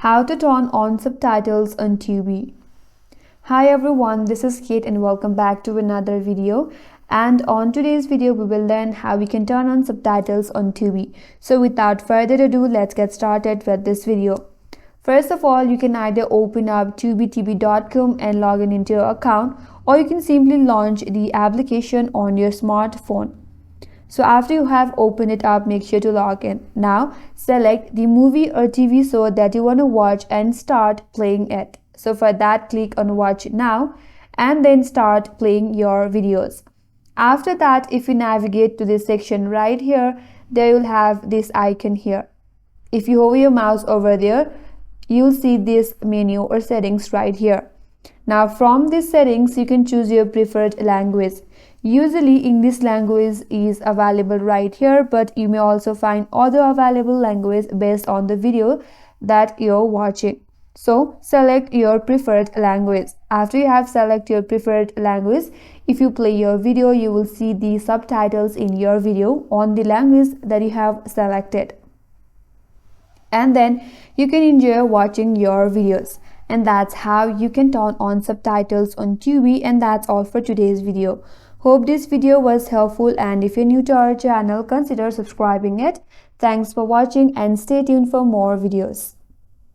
How to turn on subtitles on Tubi. Hi everyone, this is Kate and welcome back to another video. And on today's video, we will learn how we can turn on subtitles on Tubi. So without further ado, let's get started with this video. First of all, you can either open up tubitv.com and log into your account, or you can simply launch the application on your smartphone. So after you have opened it up, make sure to log in. Now select the movie or TV show that you want to watch and start playing it. So for that, click on watch now and then start playing your videos. After that, if you navigate to this section right here, there you'll have this icon here. If you hover your mouse over there, you'll see this menu or settings right here. Now from these settings, you can choose your preferred language. Usually English language is available right here, but you may also find other available language based on the video that you're watching. So select your preferred language. After you have selected your preferred language, if you play your video, you will see the subtitles in your video on the language that you have selected. And then you can enjoy watching your videos. And that's how you can turn on subtitles on Tubi. And that's all for today's video. Hope this video was helpful, and if you're new to our channel, consider subscribing it. Thanks for watching and stay tuned for more videos.